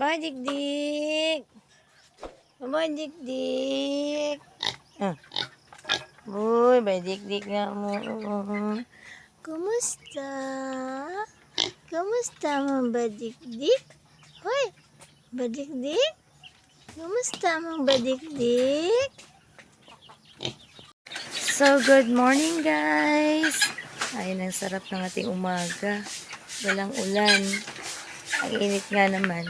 Bye, Dikdik. Bye, Dikdik. Ah. Uy, bye, Dikdik nga mo. Kumusta? Kumusta mo ba, Dikdik? Hoy, ba, Dikdik? Kumusta mo ba, Dikdik? So, good morning, guys. Ayun, ang sarap ng ating umaga. Walang ulan. Ang init nga naman.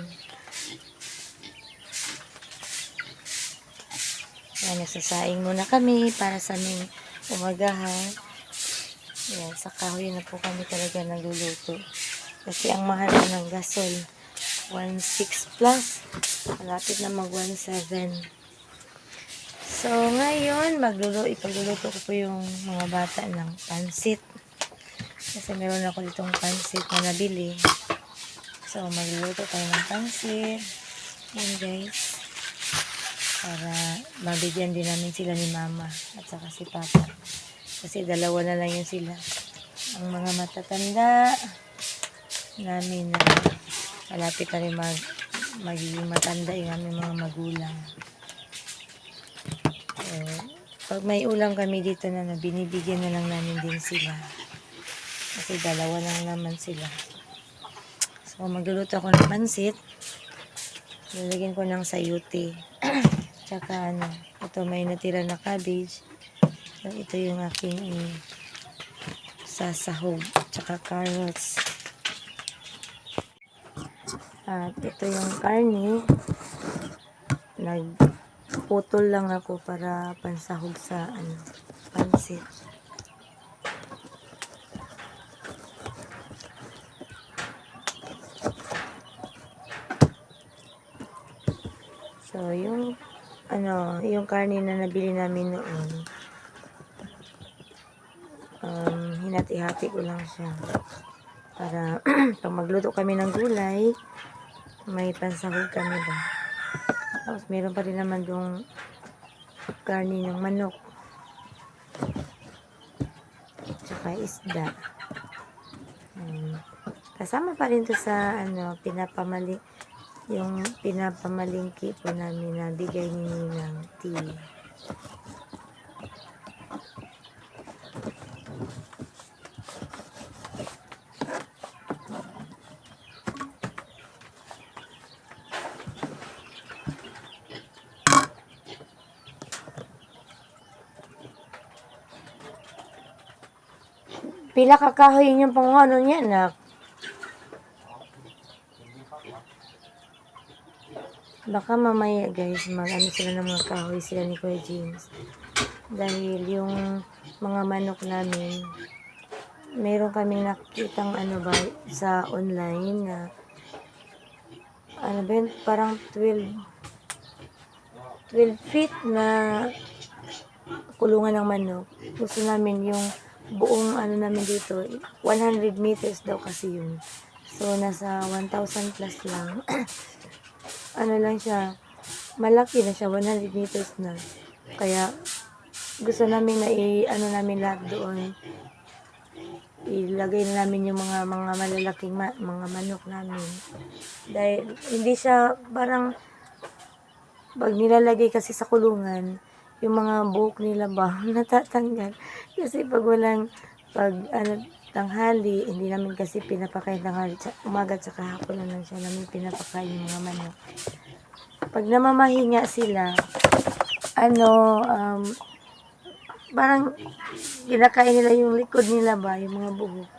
Yan, nagsasaing muna kami para sa aming umagahan. Yan, sa kahoy na po kami talaga nagluluto. Kasi ang mahal na ng gasol, 1.6 plus. Malapit na mag 1.7. So, ngayon, ipagluluto ko po yung mga bata ng pansit. Kasi meron ako ditong pansit na nabili. So, magluluto tayo ng pansit. Yan, guys. Para mabigyan din namin sila ni mama at saka si papa. Kasi dalawa na lang yun sila. Ang mga matatanda namin na malapit na rin magiging matanda yung aming mga magulang. So, pag may ulam kami dito na binibigyan na lang namin din sila. Kasi dalawa lang naman sila. So, magluluto ako ng pansit. Lalagyan ko ng sayuti. Tsaka ito may natira na cabbage. So, ito yung aking sasahog. Tsaka carrots. At ito yung karne. Nagputol lang ako para pansahog sa pansit. So, yung karne na nabili namin noon, hinati-hati ko lang siya. Para, pag magluto kami ng gulay, may pansahog kami ba. Tapos, meron pa rin naman yung karne ng manok. Tsaka isda. Kasama pa rin to sa, yung pinapamalingki po namin na bigay ni Ninang tea. Pila kakahoy yung pangano niya, nak? Baka mamaya, guys, sila ng mga kahoy sila ni Kuya James. Dahil yung mga manok namin, meron kaming nakikitang sa online na parang 12 feet na kulungan ng manok. Gusto namin yung buong namin dito, 100 meters daw kasi yun. So, nasa 1,000 plus lang. Lang siya, malaki na siya, 100 meters na. Kaya, gusto namin na namin lahat doon. Ilagay na namin yung mga malalaking mga manok namin. Dahil, hindi siya, parang, pag nilalagay kasi sa kulungan, yung mga buhok nila ba, natatanggal. Kasi tanghali, hindi namin kasi pinapakain tanghali, umaga at saka hapon na lang siya namin pinapakain yung mga manok. Pag namamahinga sila, parang kinakain nila yung likod nila ba, yung mga buhok.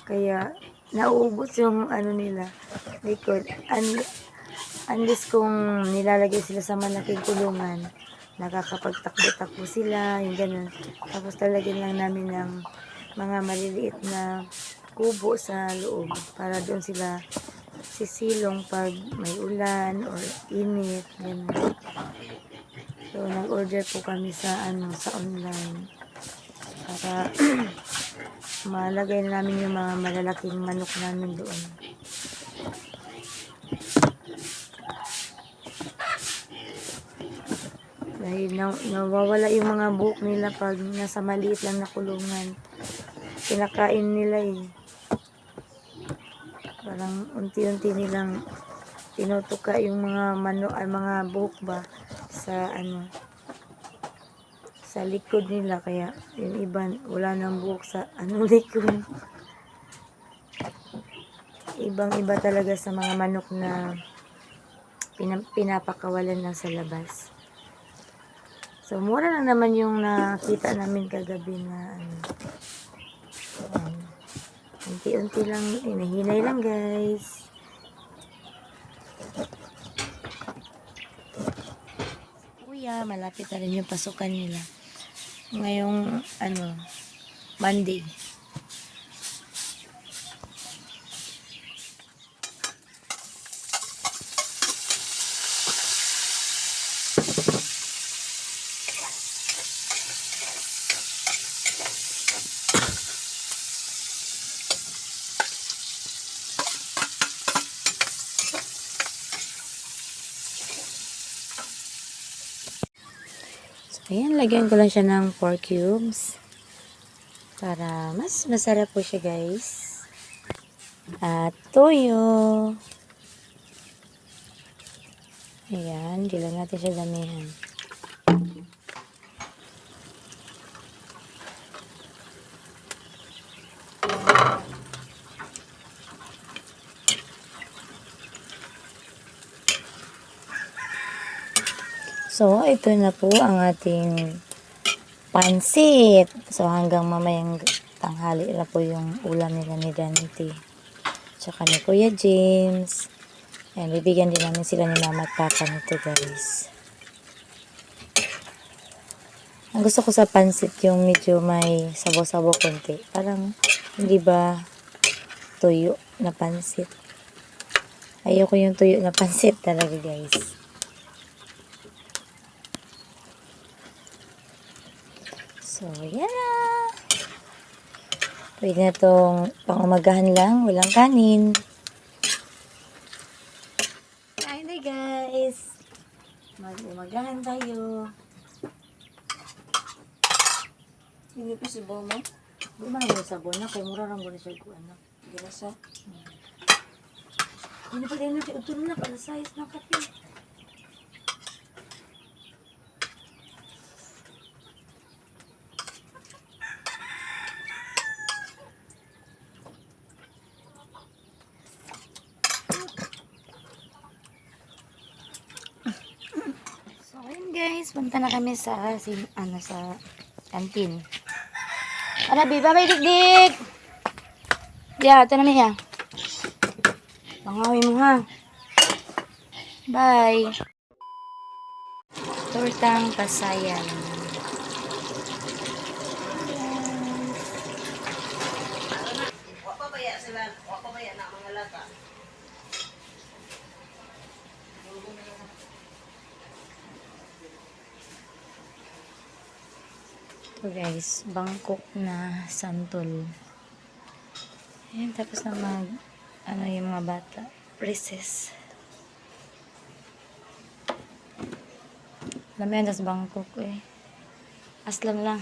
Kaya, nauubos yung nila, likod. Unless kung nilalagay sila sa malaking kulungan, nakakapagtakbo-takbo sila, yung ganun. Tapos talagyan lang namin ng mga maliliit na kubo sa loob para doon sila sisilong pag may ulan or init, ganun. So, nag-order po kami sa online para malagay na namin yung mga malalaking manok namin doon. Dahil nawawala yung mga buhok nila pag nasa maliit lang na kulungan. Kinakain nila Parang unti-unti nilang tinutuka yung mga mga buhok ba sa sa likod nila, kaya yung iba wala nang buhok sa likod. Ibang-iba talaga sa mga manok na pinapakawalan lang sa labas. So, mura lang naman yung nakita namin kagabi na unti-unti lang, hinahinay lang guys. Kuya, malapit na rin yung pasukan nila. Ngayong, Monday. Ayan, lagyan ko lang siya ng 4 cubes. Para mas masarap po siya, guys. At toyo. Ayan, di lang natin siya damihan. So, ito na po ang ating pansit. So, hanggang mamayang tanghali na po yung ulam nila ni Dante. Tsaka ni Kuya James. Ayan, bibigyan din namin sila ni Mama at Papa nito, guys. Ang gusto ko sa pansit yung medyo may sabaw-sabaw konti. Parang, hindi ba tuyo na pansit? Ayoko yung tuyo na pansit talaga, guys. So, yan na. Pwede na itong pang-umagahan lang. Walang kanin. Kain na, guys. Mag-umagahan tayo. Hindi pa si Bomo. Di ba naman sabon na? Kaya mura lang muna siya kung ano. Girasa. Hindi pa din natin. Ito na pala size ng kape. So, ayun guys. Punta na kami sa sa kantin. Ano, bye-bye, dik-dik! Yeah, ito namin yan. Pangawi mo ha. Bye. Tortang pasayan. Wapabaya sila. Wapabaya na mga lata. Ito guys, Bangkok na santol. Ayan, tapos na yung mga bata. Recess. Alam mo yan, tas Bangkok eh. Aslam lang.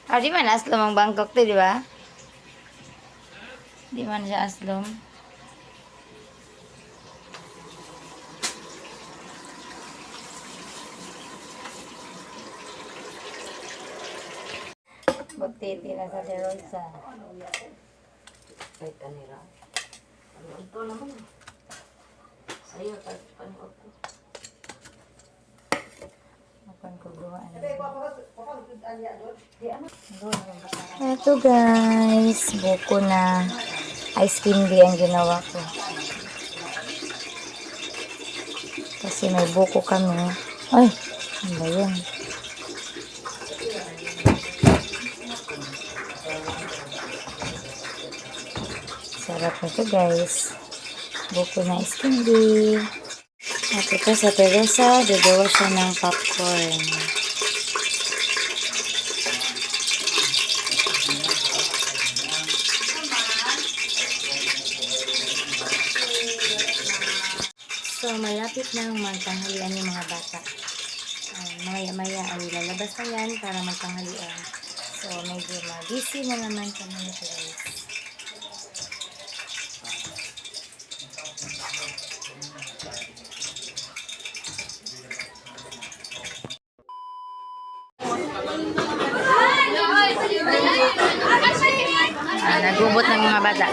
Di man aslam ang Bangkok to, di ba? Di man siya aslam. Bugtiti na sa Derosa. Kahit kanira. Ito naman. Sa'yo, panood ko. Mapan ko gawa. Ito guys, buko na ice candy ang ginawa ko. Kasi may buko kami. Ay, ano ba yun? Sarap nito guys. Buko na ice candy. At ito sa Teresa, gagawa siya ng popcorn. So, malapit na ang magtanghalian yung mga bata. Maya-maya ay lalabas na yan para magtanghalian. So, medyo busy na naman kami nito guys. bata.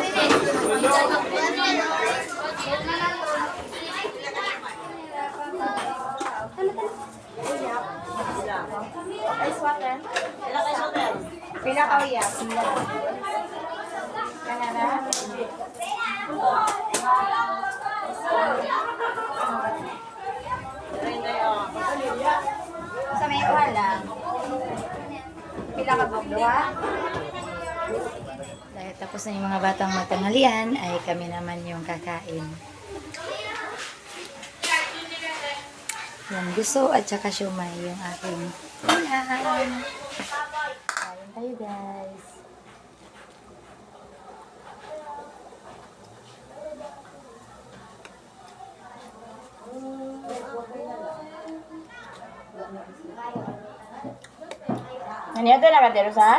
Ice water. Ilang ice water? Pila ka uya? Kanara? Sa may wala. Pila ka bukduha? Dahil tapos na yung mga batang magtanghalian, ay kami naman yung kakain. Yung gusto at saka siumay yung aking ulam. Kain tayo guys. Ano yun doon nakate, Rosa?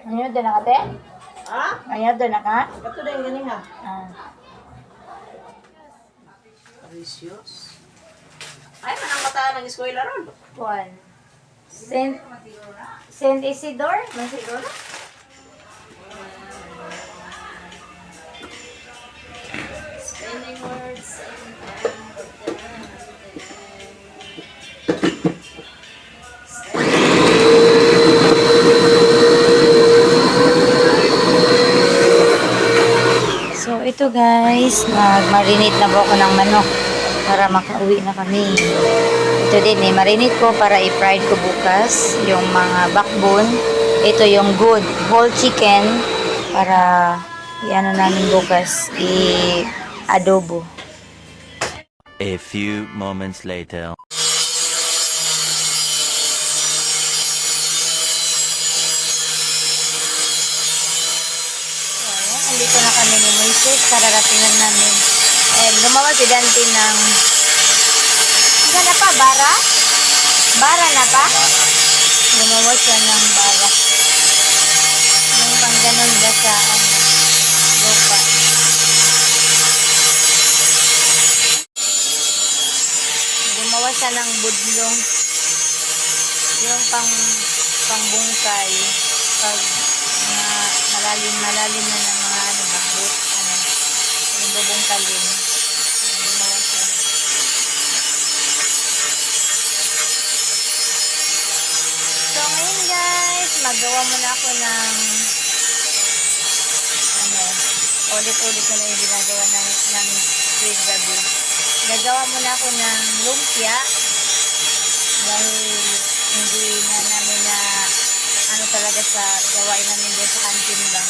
Ano yun doon nakate? Ha? Ano yun doon naka? Kato din gani ha. Ah. Precious. Ay, manang bataan ng eskwela ron. Juan. Saint Isidore? Masiguro? Spending words. So, ito guys, mag-marinate na po ako ng manok para makauwi na kami. Ito din marinate ko para i-fried ko bukas yung mga backbone. Ito yung good whole chicken para i-ano namin bukas, i-adobo. A few moments later. Andito na kami ni Moises, kararating lang namin. And gumawa si Dante ng... Ano na pa? Bara? Bara na pa? Gumawa siya ng bara. Yung pang ganun ba sa lupa. Gumawa siya ng budlong. Yung pangbungkay. Pag malalim na ng mga bakbot, yung bubungkalin. Gumawa siya. So ngayon guys, magawa muna ako ng ulit-ulit na lang yung ginagawa ng tuwing gabi. Gagawa muna ako ng lumpia dahil hindi na namin na talaga sa gawain namin din sa kantin ba.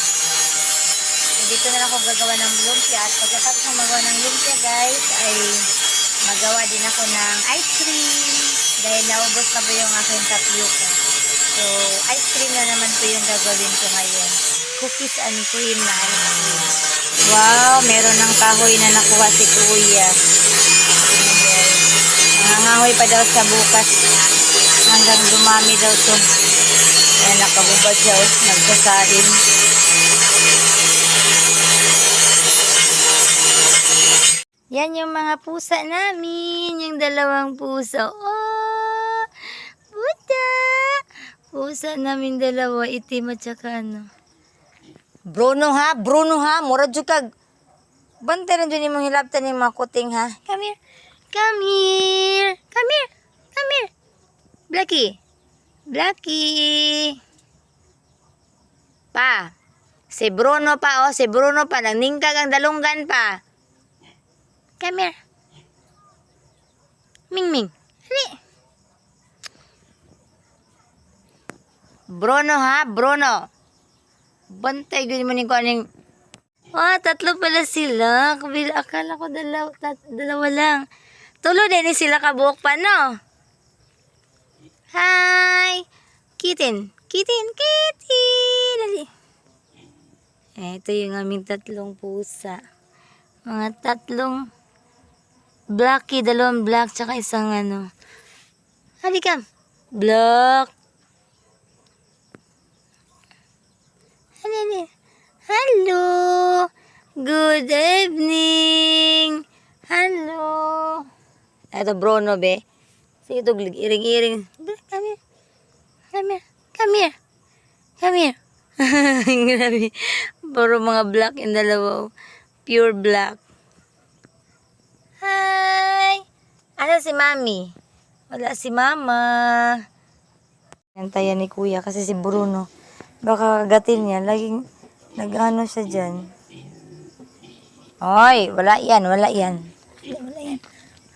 So, dito na lang ako gagawa ng lumpia at pagkatapos ng magawa ng lumpia guys ay magawa din ako ng ice cream dahil naubos na po yung aking tapioca. So ice cream na naman po yung gagawin ko ngayon. Cookies and cream na ice cream. Wow, meron ng kahoy na nakuha si Kuya. Nangangahoy pa daw sa bukas hanggang dumami daw to. Ayan, nakabubad siya, nagsasain. Yan yung mga pusa namin. Yung dalawang pusa. Oh! Puta! Pusa namin dalawa. Itim at saka ano. Bruno ha? Bruno ha? Murad yung kag. Bante na dyan yung mga hilaptan yung mga kuting ha? Come here. Come here. Come here. Come here. Blackie. Blackie. Pa. Si Bruno pa, oh. Si Bruno pa. Nangningkag ang dalunggan pa. Come here. Ming. Hali. Bruno ha? Bruno. Bantay gawin mo ko aning... tatlo pala sila. Akala ko dalawa lang. Tulo din sila kabuok pa, no? Hi! Kitten. Dali. Ito yung aming tatlong pusa. Mga tatlong Blackie, dalawang black, tsaka isang ano. Halika. Black. Hello. Good evening. Hello. Ito Bruno, be. Sige, tuglig. Iring-iring. Come here. Grabe. Puro mga black yung dalawa. Pure black. Hi! Ano si Mami? Wala si Mama. Nantayan ni Kuya kasi si Bruno. Baka kagatin niya. Laging nag-ano siya dyan. Oy, wala yan, wala yan. Wala yan.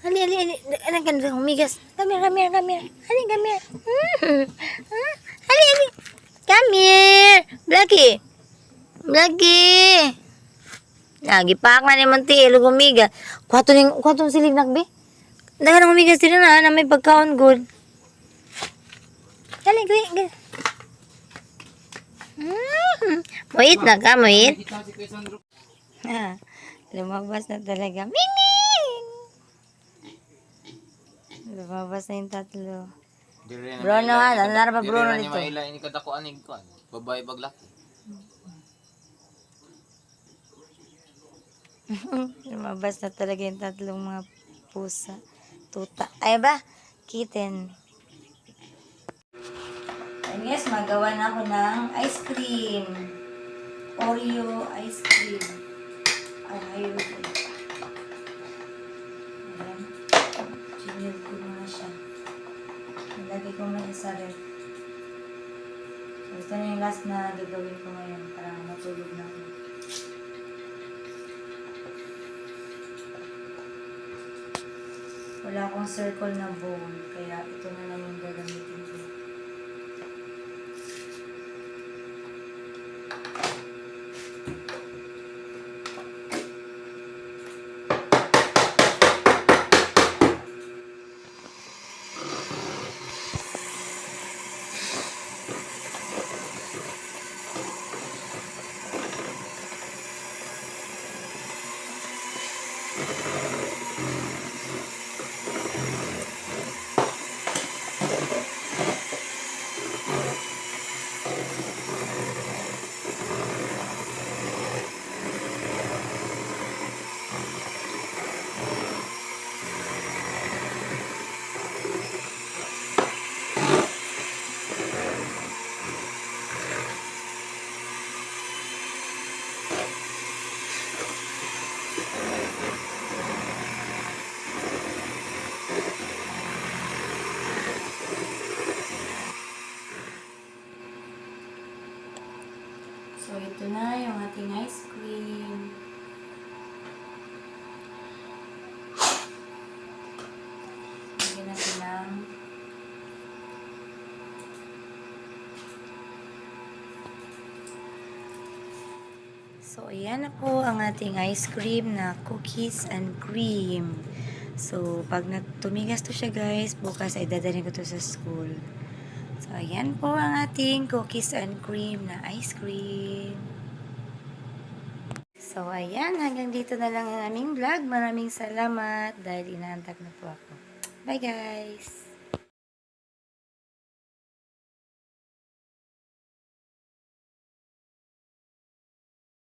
Ali, ali, ali. Anong ganda, humigas. Come here, come here, come here. Ali, come here. Ali, ali. Come here. Blackie. Blackie. Nagipak na ni Monti. Ilog humigas. Kwato silig nakbi. Dagan ang humigas din na may pagkaon good. Dali, gali. Muit na ka, muit. Lumabas na talaga. Ming! Lumabas na yung tatlo. Bruno ha, nalara pa Bruno dito. Maila ini kada ko anig ko. Babae baglaki. Lumabas na talaga yung tatlong mga pusa. Tuta. Ay ba? Kitten. And yes, magawa na ako ng ice cream. Oreo ice cream. Ayaw ko. Ayan. Chinil ko na siya. Nilagay ko na sa ref. So, ito na yung last na gagawin ko ngayon para matulog na ako. Wala akong circle na bowl, kaya ito na lang yung gagamitin ko. So, ito na yung ating ice cream. Lagyan natin ng So, ayan na po ang ating ice cream na cookies and cream. So, pag tumigas to siya guys, bukas ay dadalhin ko to sa school. So, ayan po ang ating cookies and cream na ice cream. So, ayan. Hanggang dito na lang ang aming vlog. Maraming salamat dahil inaantak na po ako. Bye guys!